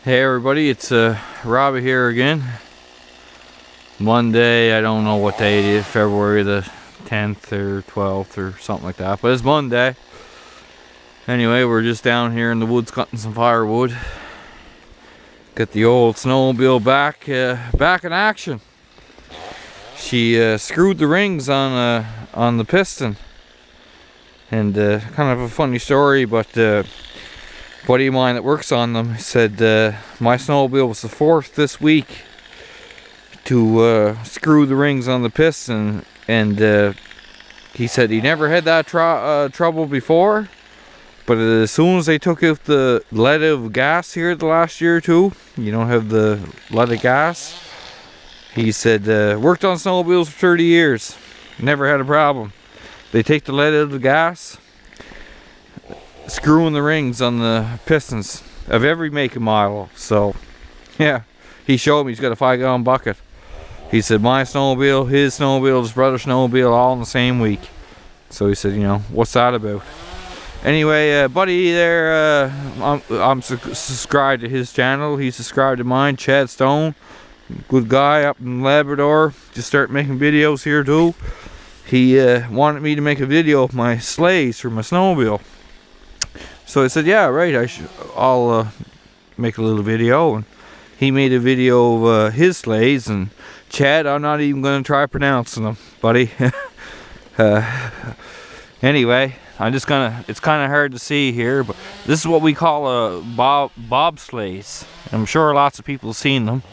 Hey everybody, it's Robbie here again. Monday, I don't know what day it is, February the 10th or 12th or something like that, but it's Monday. Anyway, we're just down here in the woods cutting some firewood. Get the old snowmobile back in action. She screwed the rings on the piston. And kind of a funny story, but buddy of mine that works on them said my snowmobile was the fourth this week to screw the rings on the piston, and he said he never had that trouble before, but as soon as they took out the lead of gas here the last year or two, you don't have the lead of gas, he said worked on snowmobiles for 30 years, never had a problem. They take the lead out of the gas, screwing the rings on the pistons of every make and model. So yeah, he showed me he's got a 5-gallon bucket. He said my snowmobile, his snowmobile, his brother's snowmobile, all in the same week. So he said, you know, what's that about? Anyway, buddy there, I'm subscribed to his channel. He's subscribed to mine, Chad Stone. Good guy up in Labrador. Just start making videos here too. He wanted me to make a video of my sleighs for my snowmobile. So I said, yeah, right, I'll make a little video. And he made a video of his sleighs, and Chad, I'm not even going to try pronouncing them, buddy. Anyway, it's kind of hard to see here, but this is what we call a bobsleighs. I'm sure lots of people have seen them.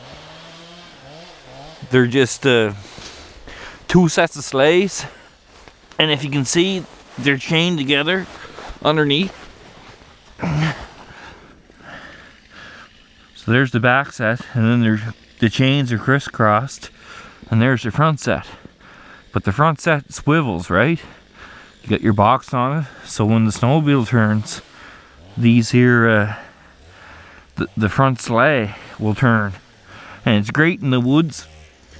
They're just two sets of sleighs, and if you can see, they're chained together underneath. So there's the back set, and then the chains are crisscrossed, and there's the front set. But the front set swivels, right? You got your box on it, so when the snowmobile turns, these here, the front sleigh will turn. And it's great in the woods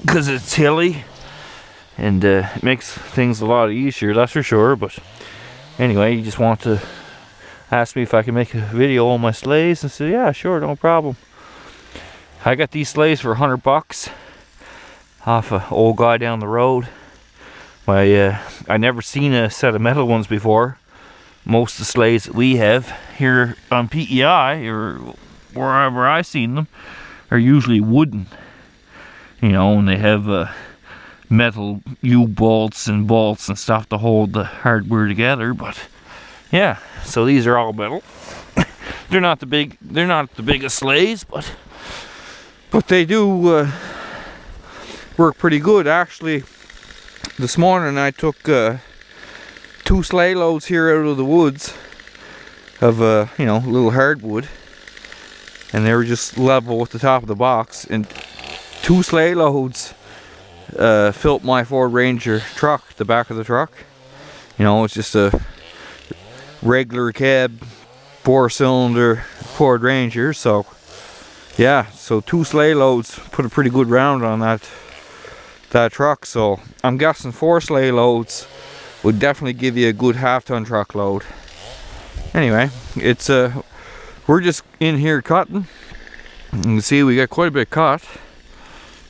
because it's hilly, and it makes things a lot easier, that's for sure. But anyway, you just want to ask me if I can make a video on my sleighs, and said, yeah, sure, no problem. I got these sleighs for $100 off an old guy down the road. I never seen a set of metal ones before. Most of the sleighs that we have here on PEI, or wherever I seen them, are usually wooden. You know, and they have metal U-bolts and bolts and stuff to hold the hardware together. But yeah, so these are all metal. They're not the biggest sleighs, but they do work pretty good. Actually, this morning I took 2 sleigh loads here out of the woods of you know, little hardwood, and they were just level with the top of the box, and 2 sleigh loads filled my Ford Ranger truck, the back of the truck. You know, it's just a regular cab 4-cylinder Ford Ranger. So yeah, so 2 sleigh loads put a pretty good round on that truck. So I'm guessing 4 sleigh loads would definitely give you a good half-ton truck load. Anyway, it's we're just in here cutting. You can see we got quite a bit cut,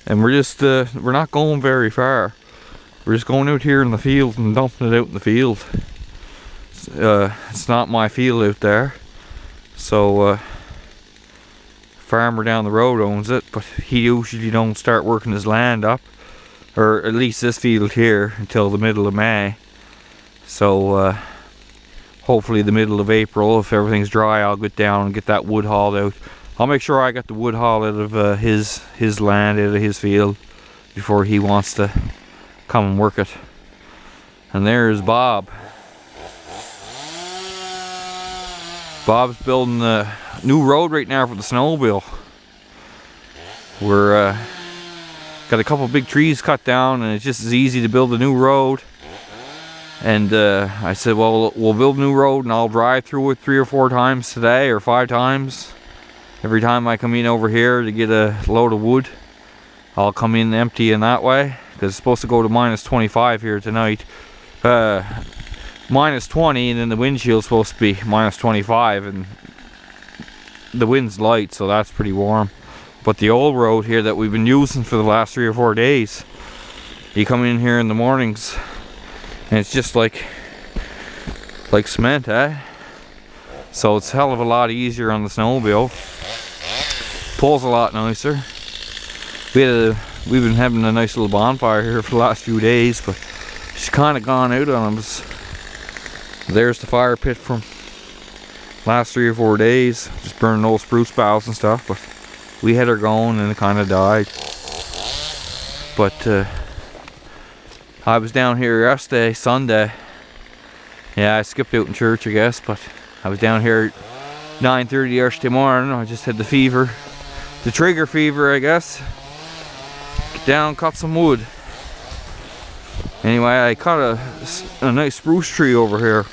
and we're just we're not going very far. We're just going out here in the field and dumping it out in the field. It's not my field out there, so farmer down the road owns it, but he usually don't start working his land up, or at least this field here, until the middle of May. So hopefully the middle of April, if everything's dry, I'll get down and get that wood hauled out. I'll make sure I got the wood hauled out of his land, out of his field, before he wants to come and work it. And there's Bob. Bob's building a new road right now for the snowmobile. We're got a couple big trees cut down, and it's just as easy to build a new road. And I said, well, we'll build a new road, and I'll drive through it 3 or 4 times today, or 5 times. Every time I come in over here to get a load of wood, I'll come in empty in that way, because it's supposed to go to -25 here tonight. -20, and then the windshield's supposed to be -25, and the wind's light, so that's pretty warm. But the old road here that we've been using for the last 3 or 4 days, you come in here in the mornings and it's just like cement, eh? So it's a hell of a lot easier on the snowmobile. Pulls a lot nicer. We've been having a nice little bonfire here for the last few days, but she's kind of gone out on us. There's the fire pit from last 3 or 4 days, just burning old spruce boughs and stuff, but we had her going and it kind of died. But I was down here yesterday, Sunday. Yeah, I skipped out in church, I guess, but I was down here at 9:30 yesterday morning. I just had the fever, the trigger fever, I guess. Get down, cut some wood. Anyway, I cut a nice spruce tree over here,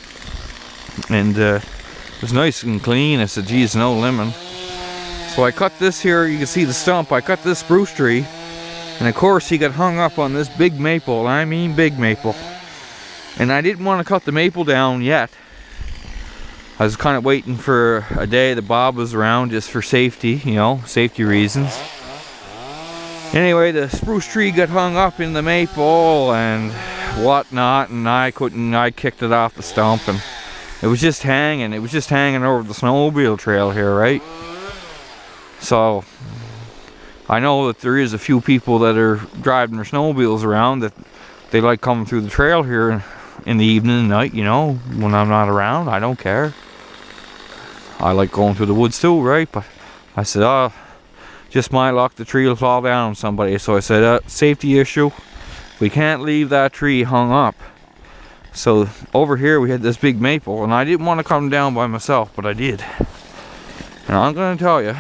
and it was nice and clean. I said, geez, no lemon. So I cut this here, you can see the stump. I cut this spruce tree, and of course he got hung up on this big maple. I mean big maple. And I didn't want to cut the maple down yet. I was kind of waiting for a day that Bob was around, just for safety, you know, safety reasons. Anyway, the spruce tree got hung up in the maple and whatnot, and I kicked it off the stump, and it was just hanging. It was just hanging over the snowmobile trail here, right? So I know that there is a few people that are driving their snowmobiles around that they like coming through the trail here in the evening and night, you know, when I'm not around. I don't care. I like going through the woods too, right? But I said, oh, just my luck, the tree will fall down on somebody. So I said, safety issue. We can't leave that tree hung up. So over here we had this big maple, and I didn't want to come down by myself, but I did. And I'm going to tell you,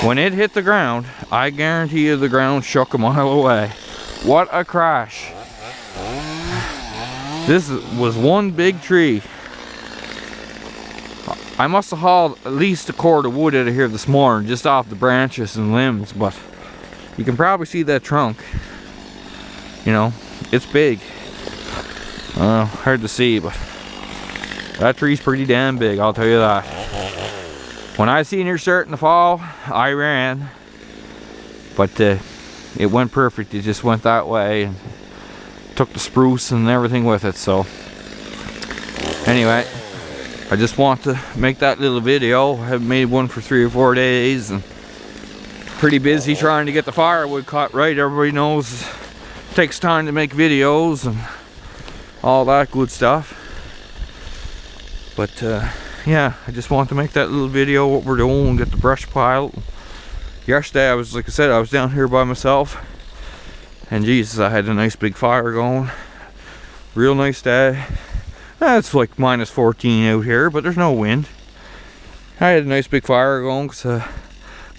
when it hit the ground, I guarantee you the ground shook a mile away. What a crash. This was one big tree. I must have hauled at least a cord of wood out of here this morning, just off the branches and limbs, but you can probably see that trunk. You know, it's big. Hard to see, but that tree's pretty damn big, I'll tell you that. When I seen her starting to fall, I ran, but it went perfect. It just went that way and took the spruce and everything with it. So anyway, I just want to make that little video. I haven't made one for 3 or 4 days, and pretty busy trying to get the firewood cut right. Everybody knows it takes time to make videos and all that good stuff. But yeah, I just want to make that little video, what we're doing, get the brush pile. Yesterday, like I said, I was down here by myself, and Jesus, I had a nice big fire going. Real nice day. It's like minus 14 out here, but there's no wind. I had a nice big fire going because a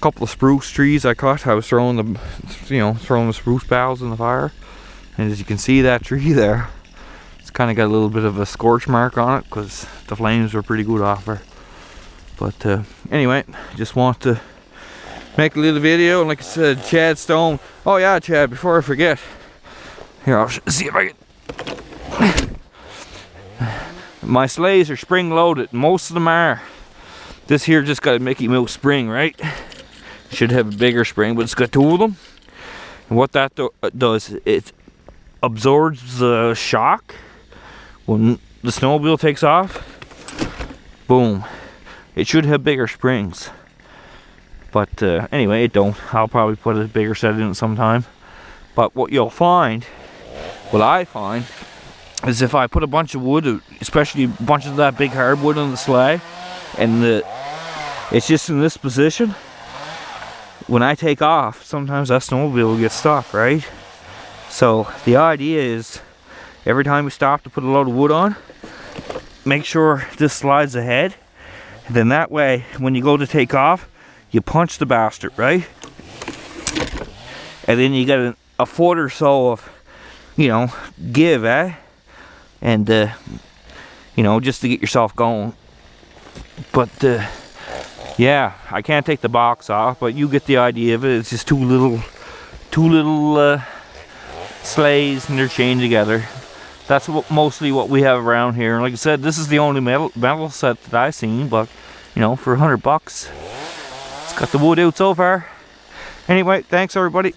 couple of spruce trees I cut. I was throwing the spruce boughs in the fire, and as you can see, that tree there, it's kind of got a little bit of a scorch mark on it because the flames were pretty good off her. But anyway, just want to make a little video. And like I said, Chad Stone. Oh yeah, Chad, before I forget, here, I'll see if I can. My sleighs are spring loaded. Most of them are. This here just got a Mickey Mouse spring, right? Should have a bigger spring, but it's got 2 of them. And what that does, it absorbs the shock when the snowmobile takes off. Boom. It should have bigger springs. But anyway, it don't. I'll probably put a bigger set in it sometime. But what you'll find, what I find, is if I put a bunch of wood, especially bunches of that big hardwood on the sleigh, and it's just in this position, when I take off, sometimes that snowmobile will get stuck, right? So the idea is, every time we stop to put a load of wood on, make sure this slides ahead, and then that way, when you go to take off, you punch the bastard, right? And then you get a foot or so of, you know, give, eh? And you know, just to get yourself going. But yeah, I can't take the box off, but you get the idea of it. It's just two little sleighs, and they're chained together. That's mostly what we have around here. Like I said, this is the only metal set that I've seen, but you know, for $100. It's got the wood out so far. Anyway, thanks everybody.